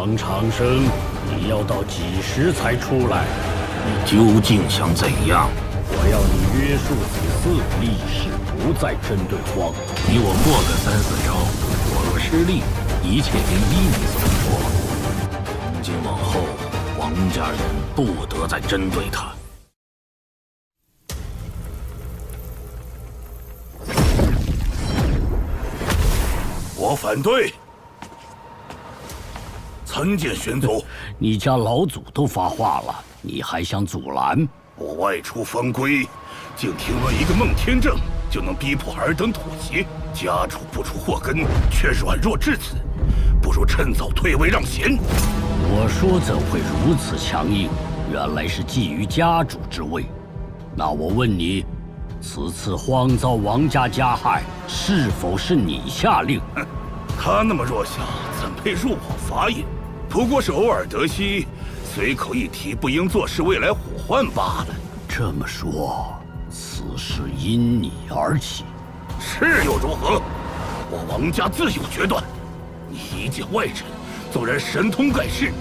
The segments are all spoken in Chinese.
王长生，你要到几时才出来？你究竟想怎样？我要你约束子嗣，立誓不再针对荒。你我过个3、4招，我若失利，一切便依你所说。从今往后，王家人不得再针对他。我反对。参见玄祖。你家老祖都发话了，你还想阻拦？我外出方归，竟听闻一个孟天正就能逼迫尔等妥协，家主不出祸根，却软弱至此，不如趁早退位让贤。我说怎会如此强硬？原来是觊觎家主之位。那我问你，此次荒遭王家加害，是否是你下令？他那么弱小，怎配入我法眼？不过是偶尔得悉，随口一提，不应坐视未来祸患罢了。这么说，此事因你而起，是又如何？我王家自有决断。你一介外臣，纵然神通盖世，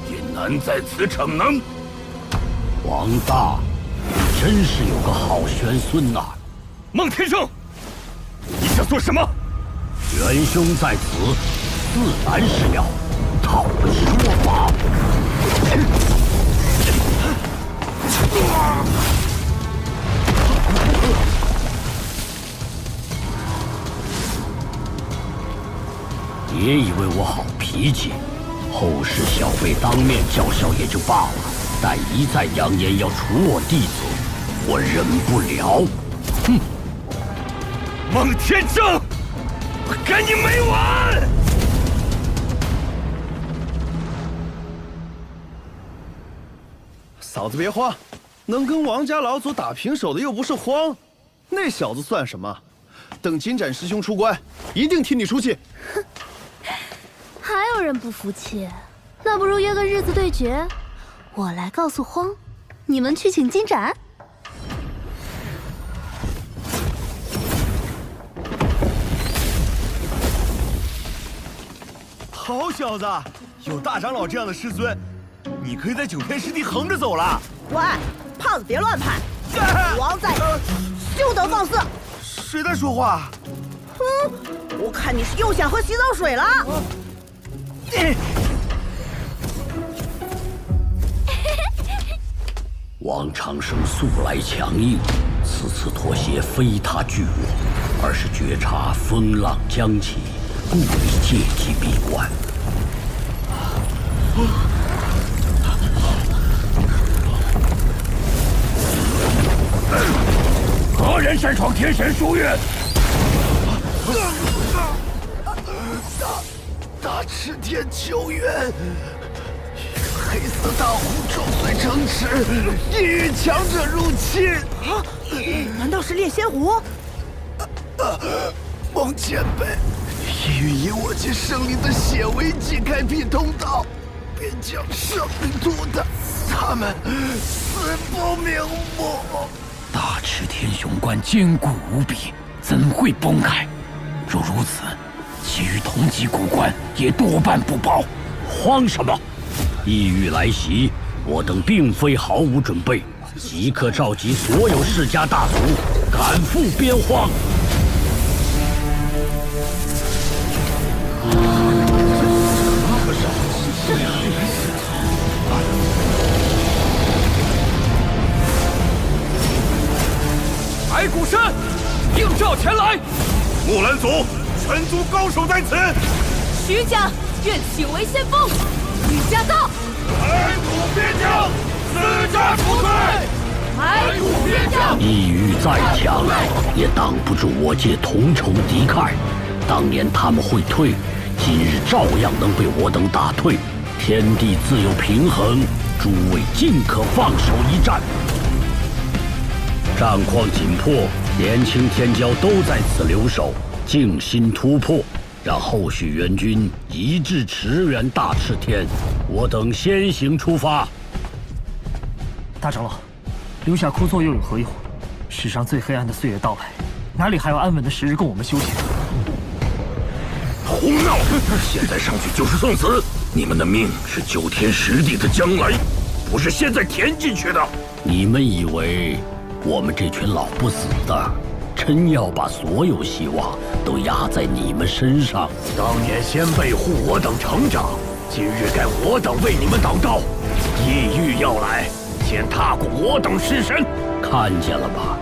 也难在此逞能。王大，你真是有个好玄孙呐！孟天正，你想做什么？元凶在此，自然是要讨个说法。别以为我好脾气，后世小辈当面叫嚣也就罢了，但一再扬言要除我弟子，我忍不了。哼！孟天正，我跟你没完！嫂子别慌，能跟王家老祖打平手的又不是荒，那小子算什么？等金盏师兄出关，一定替你出气。哼，还有人不服气？那不如约个日子对决，我来告诉荒，你们去请金盏。好小子，有大长老这样的师尊，你可以在9片师地横着走了。喂，胖子别乱拍，王在，休得放肆！谁在说话？我看你是又想喝洗澡水了。王长生素来强硬，此次妥协非他惧我，而是觉察风浪将起，故意借机闭关。何人擅闯天神书院？大赤天求援！黑色大虎撞碎城池，地狱强者入侵。啊？难道是猎仙狐？孟前辈，意欲以我界生灵的血为祭开辟通道，便将生灵屠打，他们死不瞑目。大赤天雄关坚固无比，怎会崩开？若如此，其余同级古关也多半不保。慌什么？异域来袭，我等并非毫无准备，即刻召集所有世家大族，赶赴边荒。白骨山，应召前来。木兰族，全族高手在此。徐家愿请为先锋。徐家到。白骨边疆，四家出退。白骨边疆。异域再强，也挡不住我界同仇敌忾。当年他们会退，今日照样能被我等打退。天地自有平衡，诸位尽可放手一战。战况紧迫，年轻天骄都在此留守，静心突破，让后续援军一致驰援大赤天。我等先行出发。大长老，留下枯坐又有何用？世上最黑暗的岁月到来，哪里还有安稳的时日供我们修行？胡闹！现在上去就是送死！你们的命是9天10地的将来，不是现在填进去的。你们以为我们这群老不死的，真要把所有希望都压在你们身上？当年先辈护我等成长，今日该我等为你们祷告。异域要来，先踏过我等尸身。看见了吧？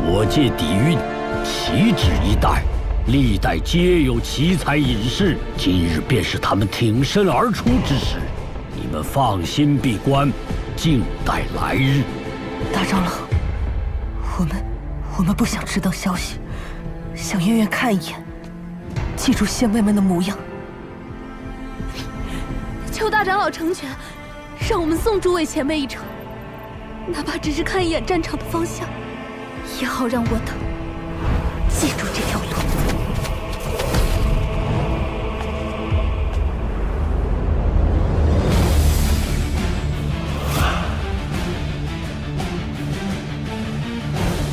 我界底蕴，岂止一代，历代皆有奇才隐士，今日便是他们挺身而出之时。你们放心闭关，静待来日。大长老，我们不想知道消息，想远远看一眼，记住先辈们的模样。求大长老成全，让我们送诸位前辈一程，哪怕只是看一眼战场的方向，也好让我等记住这条路。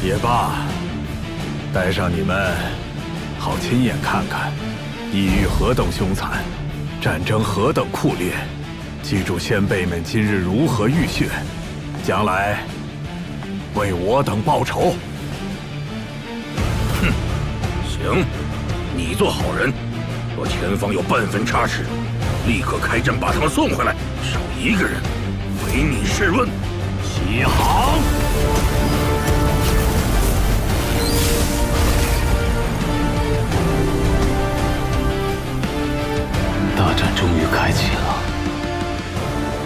也罢，带上你们，好亲眼看看异域何等凶残，战争何等酷烈。记住先辈们今日如何浴血，将来为我等报仇。哼，行，你做好人，若前方有半分差池，立刻开阵把他们送回来，少一个人，唯你是论。起航！大战终于开启了，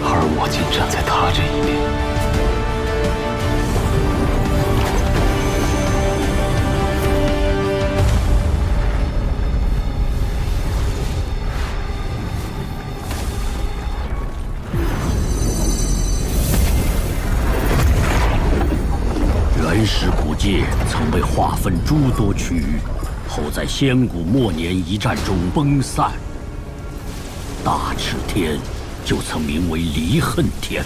而我竟站在他这一边。原始古界曾被划分诸多区域，后在仙古末年一战中崩散。大赤天就曾名为离恨天。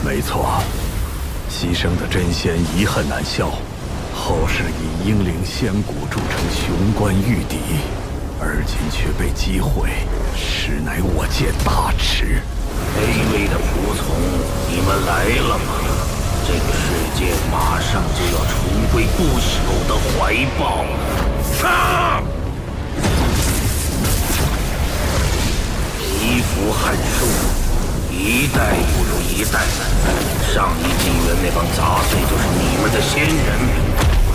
没错，牺牲的真仙遗恨难消，后世以英灵仙骨铸成雄关玉笛，而今却被击毁，实乃我界大耻。卑微的仆从，你们来了吗？这个世界马上就要重归不朽的怀抱。杀！蚍蜉撼树，一代不如一代。上一纪元那帮杂碎就是你们的先人，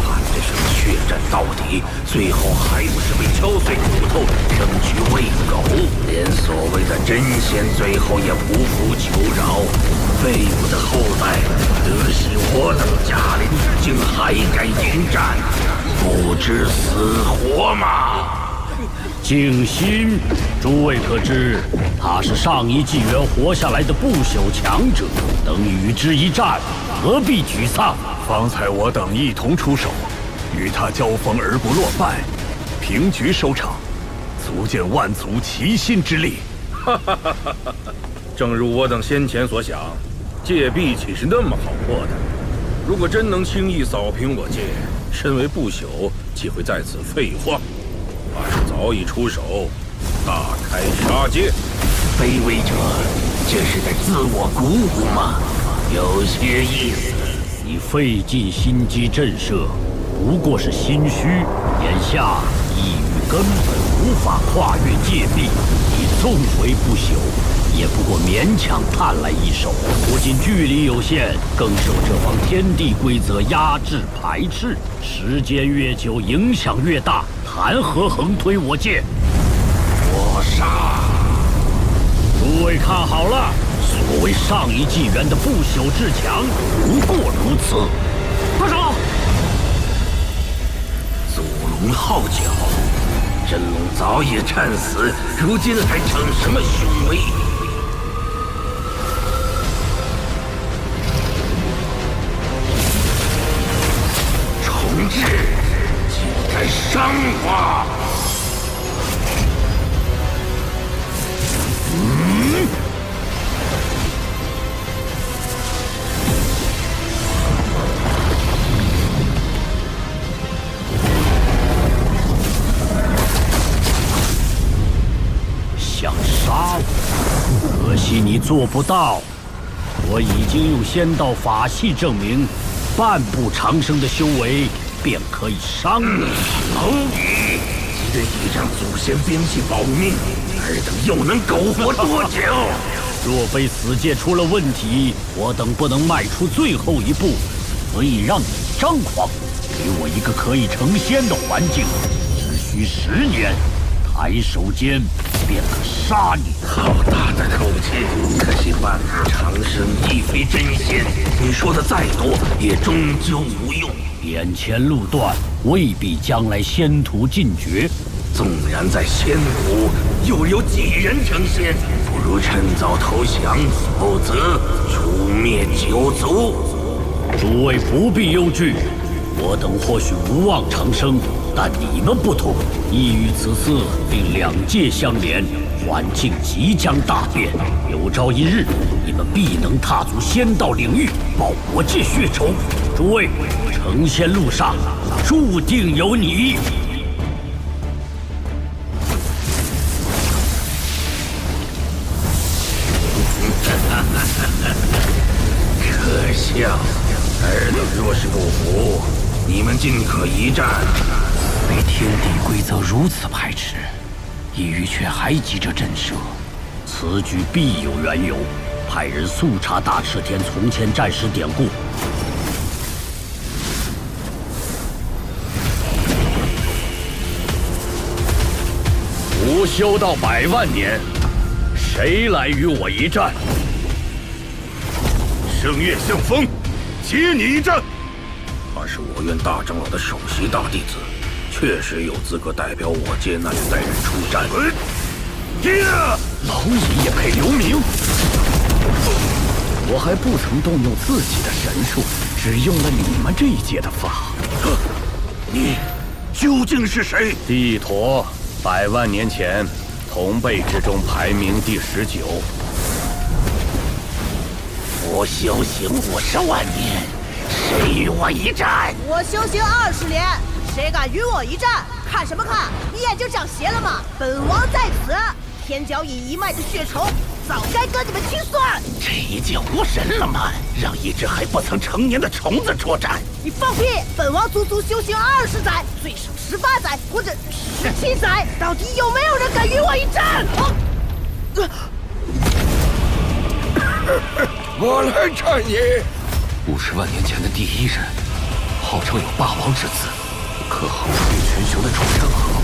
喊着什么血战到底，最后还不是被敲碎骨头，扔去喂狗？连所谓的真仙，最后也不服求饶。废物的后代，得悉我等驾临，竟还敢迎战，不知死活吗？静心，诸位可知，他是上一纪元活下来的不朽强者，等与之一战，何必沮丧？方才我等一同出手，与他交锋而不落败，平局收场，足见万族齐心之力。哈哈哈哈哈！正如我等先前所想，界壁岂是那么好破的？如果真能轻易扫平我界，身为不朽，岂会在此废话？怕是早已出手，大开杀戒。卑微者，这是在自我鼓舞吗？有些意思。你费尽心机震慑，不过是心虚。眼下异域根本无法跨越界壁，你纵为不朽，也不过勉强探来一手。不仅距离有限，更受这方天地规则压制排斥。时间越久，影响越大，谈何横推我界？我杀！诸位看好了，所谓上一纪元的不朽至强，不过如此。大长老，祖龙号角，真龙早已战死，如今还逞什么雄威？重置，竟敢伤我！想可惜你做不到。我已经用仙道法系证明，半步长生的修为便可以伤你。蝼蚁，愿意让祖先边际保命，尔等又能苟活多久？若非死界出了问题，我等不能迈出最后一步。所以让你张狂，给我一个可以成仙的环境，只需10年，抬手间便可杀你。好大的口气！可惜半步长生亦非真仙，你说的再多也终究无用。眼前路断，未必将来仙途尽绝。纵然在仙途，又有几人成仙？不如趁早投降，否则诛灭九族。诸位不必忧惧，我等或许无望长生，但你们不同，意欲此次令两界相连，环境即将大变。有朝一日，你们必能踏足仙道领域，报我界血仇。诸位，成仙路上注定有你。可笑！尔等若是不服，你们尽可一战。被天地规则如此排斥，意欲却还急着震慑，此举必有缘由。派人速查大赤天从前战史典故。吾修道100万年，谁来与我一战？圣月圣风，接你一战。他是我院大长老的首席大弟子，确实有资格代表我界那一代人出战。蝼蚁也配留名？我还不曾动用自己的神术，只用了你们这一届的法。你究竟是谁？帝陀，100万年前，同辈之中排名第19。我修行50万年，谁与我一战？我修行20年，谁敢与我一战？看什么看？你眼睛长斜了吗？本王在此，天角以一脉的血仇，早该跟你们清算。这一届无神了吗？让一只还不曾成年的虫子作战？你放屁！本王足足修行20载，最少18载或者17载，到底有没有人敢与我一战？我来战你！50万年前的第一人，号称有霸王之姿，可号出于群雄的楚山河，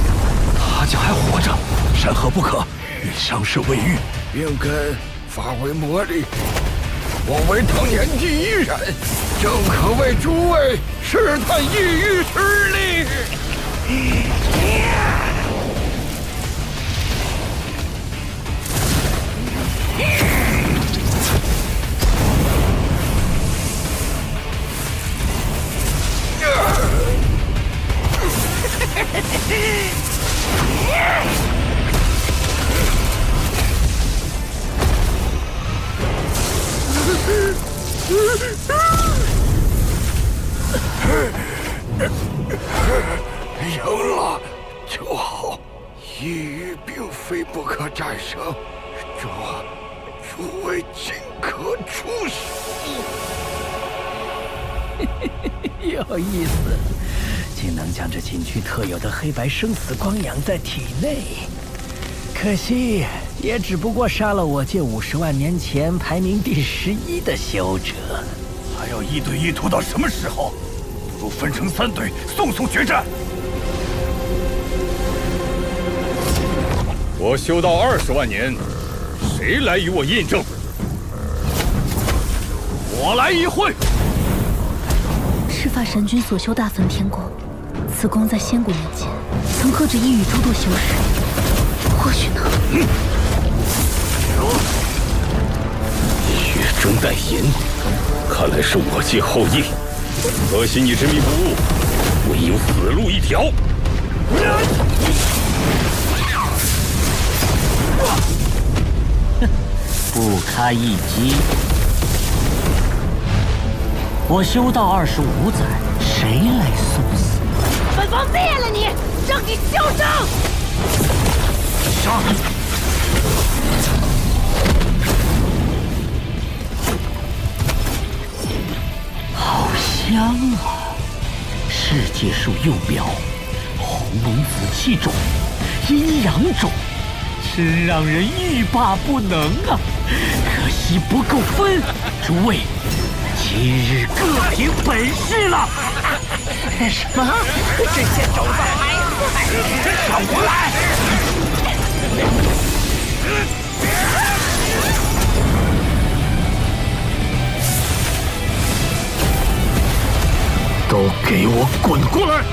他竟还活着！山河不可，与伤势未愈，应该发挥魔力。我为当年第一人，正可为诸位试探异域实力。赢了就好，异域并非不可战胜，诸位尽可出手。有意思，竟能将这禁区特有的黑白生死光养在体内。可惜，也只不过杀了我界50万年前排名第11的修者。还要1对1拖到什么时候？不如分成3队，速速决战！我修道20万年，谁来与我印证？我来一会。赤发神君所修大焚天功，此功在仙古年间曾克制一宇诸多修士，或许呢？血中带银，看来是我界后裔。可惜你执迷不悟，唯有死路一条。不堪一击。我修道25载，谁来送死？本王灭了你，让你嚣张！杀！术幼苗，红龙紫气种，阴阳种，真让人欲罢不能啊！可惜不够分，诸位，今日各凭本事了。什么？这些种子还在？真是胡来！都给我滚过来！